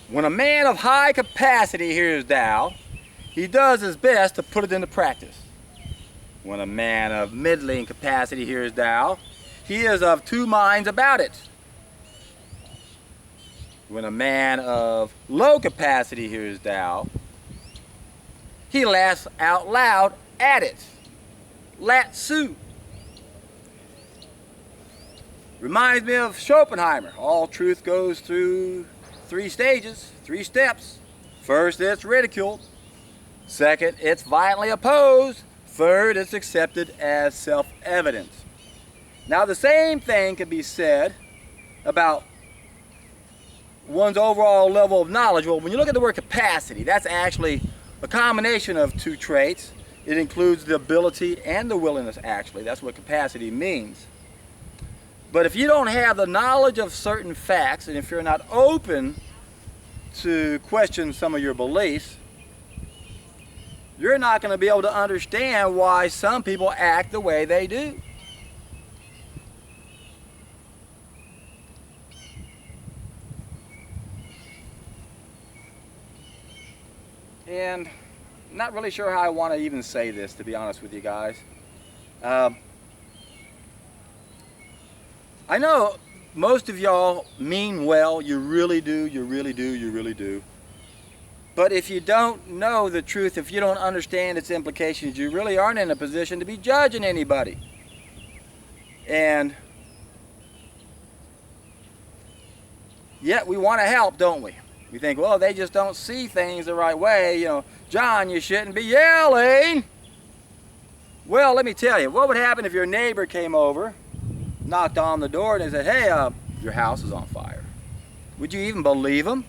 When a man of high capacity hears Tao, he does his best to put it into practice. When a man of middling capacity hears Tao, he is of two minds about it. When a man of low capacity hears Tao, he laughs out loud at it. Latsu. Reminds me of Schopenhauer. All truth goes through three stages, three steps. First, it's ridiculed. Second, it's violently opposed. Third, it's accepted as self-evident. Now, the same thing can be said about one's overall level of knowledge. Well, when you look at the word capacity, that's actually a combination of two traits. It includes the ability and the willingness, actually. That's what capacity means. But if you don't have the knowledge of certain facts, and if you're not open to question some of your beliefs, you're not going to be able to understand why some people act the way they do. And I'm not really sure how I want to even say this, to be honest with you guys. I know most of y'all mean well. You really do, you really do, you really do. But if you don't know the truth, if you don't understand its implications, you really aren't in a position to be judging anybody. And yet we want to help, don't we? We think, well, they just don't see things the right way. You know, John, you shouldn't be yelling. Well, let me tell you, what would happen if your neighbor came over, knocked on the door, and they said, hey, your house is on fire? Would you even believe him?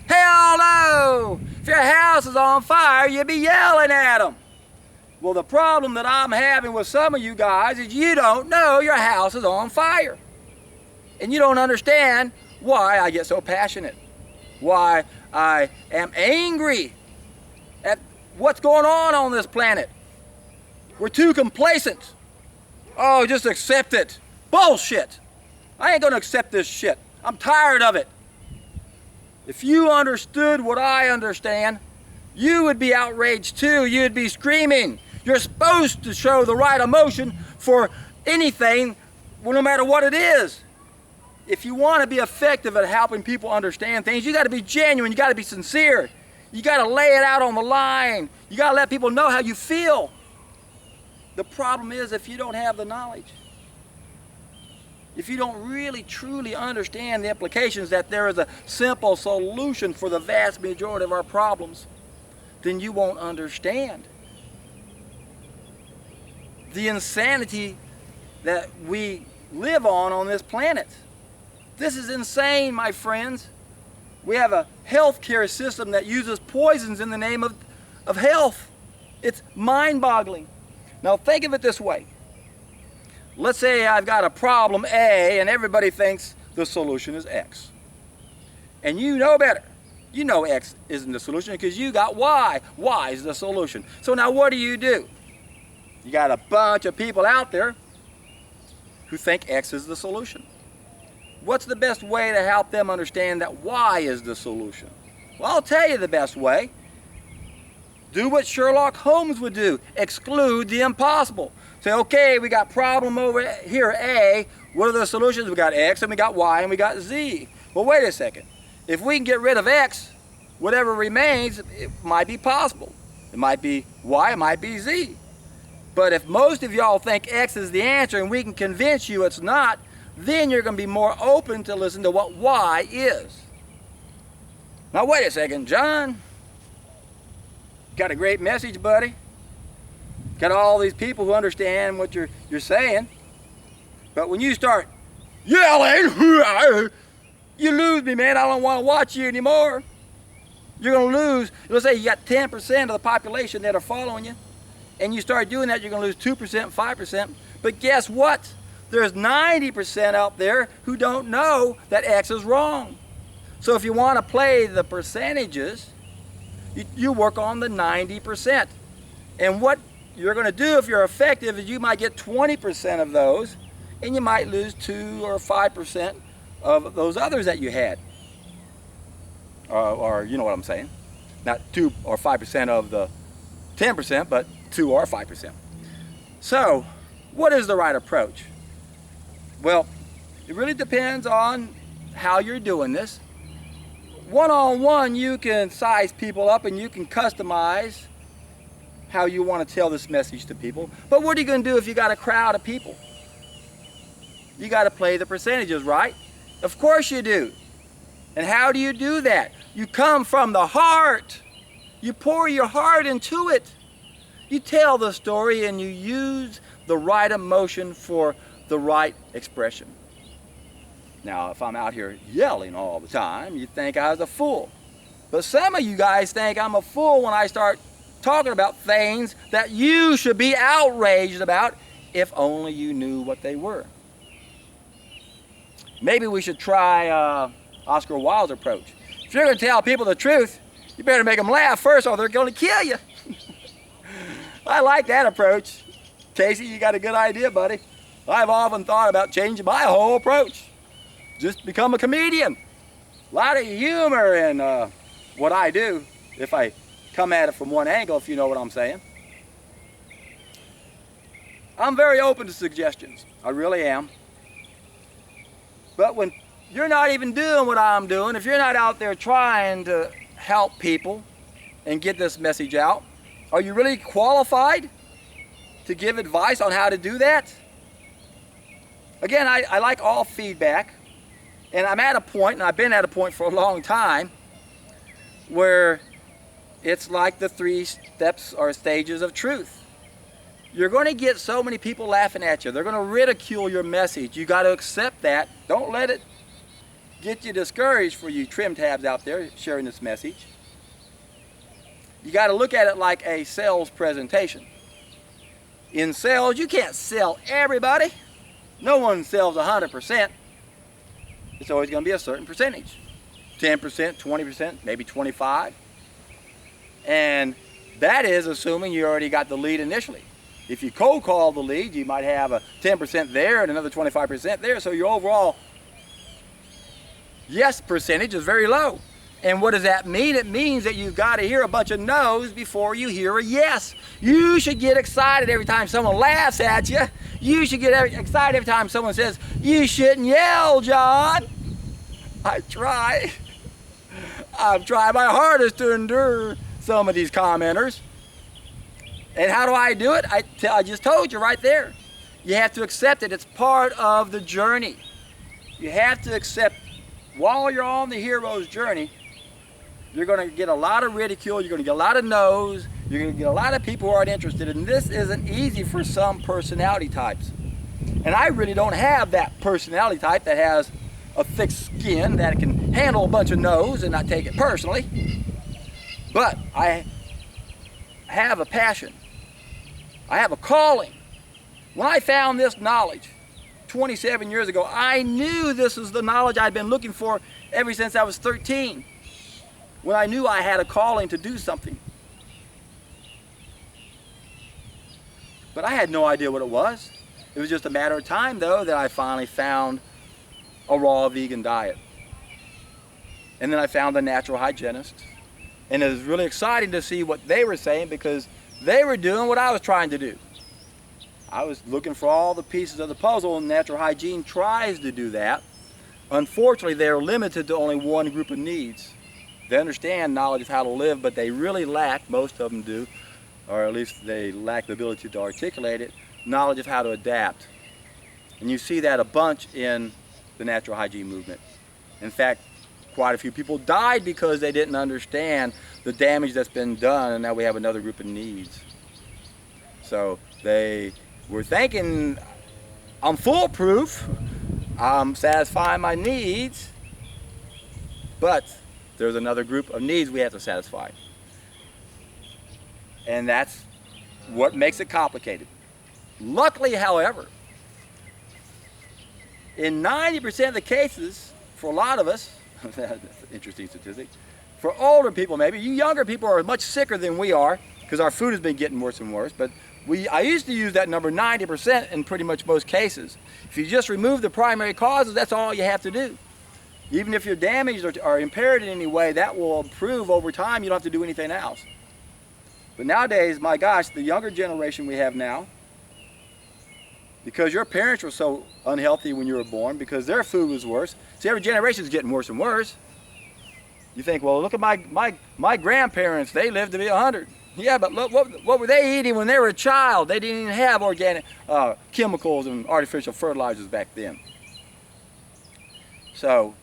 Hell no! If your house is on fire, you'd be yelling at them. Well, the problem that I'm having with some of you guys is you don't know your house is on fire. And you don't understand why I get so passionate. Why I am angry at what's going on this planet. We're too complacent. Oh, just accept it. Bullshit. I ain't gonna accept this shit. I'm tired of it. If you understood what I understand, you would be outraged too. You'd be screaming. You're supposed to show the right emotion for anything, well, no matter what it is. If you want to be effective at helping people understand things, you got to be genuine. You got to be sincere. You got to lay it out on the line. You got to let people know how you feel. The problem is if you don't have the knowledge, if you don't really truly understand the implications that there is a simple solution for the vast majority of our problems, then you won't understand the insanity that we live on this planet. This is insane, my friends. We have a healthcare system that uses poisons in the name of health. It's mind-boggling. Now think of it this way. Let's say I've got a problem A and everybody thinks the solution is X. And you know better. You know X isn't the solution because you got Y. Y is the solution. So now what do? You got a bunch of people out there who think X is the solution. What's the best way to help them understand that Y is the solution? Well, I'll tell you the best way. Do what Sherlock Holmes would do. Exclude the impossible. Say, okay, we got problem over here, A. What are the solutions? We got X and we got Y and we got Z. Well, wait a second. If we can get rid of X, whatever remains, it might be possible. It might be Y, it might be Z. But if most of y'all think X is the answer and we can convince you it's not, then you're going to be more open to listen to what Y is. Now wait a second, John. Got a great message, buddy. Got all these people who understand what you're saying. But when you start yelling, you lose me, man. I don't want to watch you anymore. You're going to lose. Let's say you got 10% of the population that are following you. And you start doing that, you're going to lose 2%, 5%. But guess what? There's 90% out there who don't know that X is wrong. So if you want to play the percentages, you work on the 90%. And what you're going to do if you're effective is you might get 20% of those, and you might lose 2 or 5% of those others that you had. or you know what I'm saying. Not 2 or 5% of the 10%, but 2 or 5%. So, what is the right approach? Well, it really depends on how you're doing this. One-on-one, you can size people up and you can customize how you want to tell this message to people. But what are you going to do if you got a crowd of people? You got to play the percentages, right? Of course you do. And how do you do that? You come from the heart. You pour your heart into it. You tell the story and you use the right emotion for the right expression. Now, if I'm out here yelling all the time, you think I was a fool. But some of you guys think I'm a fool when I start talking about things that you should be outraged about if only you knew what they were. Maybe we should try Oscar Wilde's approach. If you're going to tell people the truth, you better make them laugh first or they're going to kill you. I like that approach. Casey, you got a good idea, buddy. I've often thought about changing my whole approach. Just become a comedian. A lot of humor in what I do, if I come at it from one angle, if you know what I'm saying. I'm very open to suggestions. I really am. But when you're not even doing what I'm doing, if you're not out there trying to help people and get this message out, are you really qualified to give advice on how to do that? Again, I like all feedback. And I'm at a point, and I've been at a point for a long time, where it's like the 3 steps or stages of truth. You're going to get so many people laughing at you. They're going to ridicule your message. You got to accept that. Don't let it get you discouraged for you trim tabs out there sharing this message. You got to look at it like a sales presentation. In sales, you can't sell everybody. No one sells 100%. It's always going to be a certain percentage. 10%, 20%, maybe 25%. And that is assuming you already got the lead initially. If you cold call the lead, you might have a 10% there and another 25% there. So your overall yes percentage is very low. And what does that mean? It means that you've got to hear a bunch of no's before you hear a yes. You should get excited every time someone laughs at you. You should get excited every time someone says, "You shouldn't yell, John." I try. I've tried my hardest to endure some of these commenters. And how do I do it? I just told you right there. You have to accept it. It's part of the journey. You have to accept, while you're on the hero's journey, you're going to get a lot of ridicule, you're going to get a lot of no's, you're going to get a lot of people who aren't interested, and this isn't easy for some personality types. And I really don't have that personality type that has a thick skin that can handle a bunch of no's and not take it personally. But I have a passion. I have a calling. When I found this knowledge 27 years ago, I knew this was the knowledge I'd been looking for ever since I was 13. When I knew I had a calling to do something. But I had no idea what it was. It was just a matter of time, though, that I finally found a raw vegan diet. And then I found the natural hygienist. And it was really exciting to see what they were saying, because they were doing what I was trying to do. I was looking for all the pieces of the puzzle, and natural hygiene tries to do that. Unfortunately, they're limited to only one group of needs. They understand knowledge of how to live, but they really lack, most of them do, or at least they lack the ability to articulate it, knowledge of how to adapt. And you see that a bunch in the natural hygiene movement. In fact, quite a few people died because they didn't understand the damage that's been done, and now we have another group of needs. So they were thinking, I'm foolproof, I'm satisfying my needs, but there's another group of needs we have to satisfy. And that's what makes it complicated. Luckily, however, in 90% of the cases, for a lot of us, that's an interesting statistic, for older people maybe, you younger people are much sicker than we are, because our food has been getting worse and worse, but I used to use that number 90% in pretty much most cases. If you just remove the primary causes, that's all you have to do. Even if you're damaged or impaired in any way, that will improve over time. You don't have to do anything else. But nowadays, my gosh, the younger generation we have now, because your parents were so unhealthy when you were born, because their food was worse. See, every generation is getting worse and worse. You think, well, look at my grandparents, they lived to be 100. Yeah, but look, what were they eating when they were a child? They didn't even have organic chemicals and artificial fertilizers back then. So,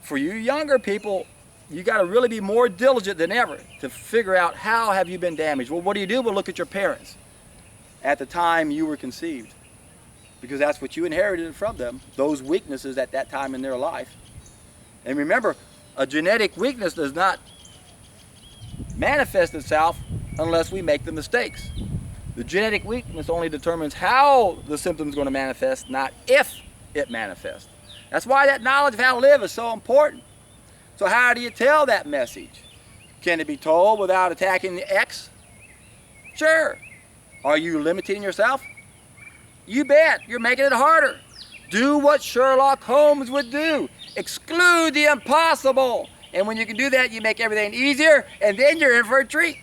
for you younger people, you got to really be more diligent than ever to figure out how have you been damaged. Well, what do you do? Well, look at your parents at the time you were conceived, because that's what you inherited from them, those weaknesses at that time in their life. And remember, a genetic weakness does not manifest itself unless we make the mistakes. The genetic weakness only determines how the symptom is going to manifest, not if it manifests. That's why that knowledge of how to live is so important. So how do you tell that message? Can it be told without attacking the X? Sure. Are you limiting yourself? You bet. You're making it harder. Do what Sherlock Holmes would do. Exclude the impossible. And when you can do that, you make everything easier, and then you're in for a treat.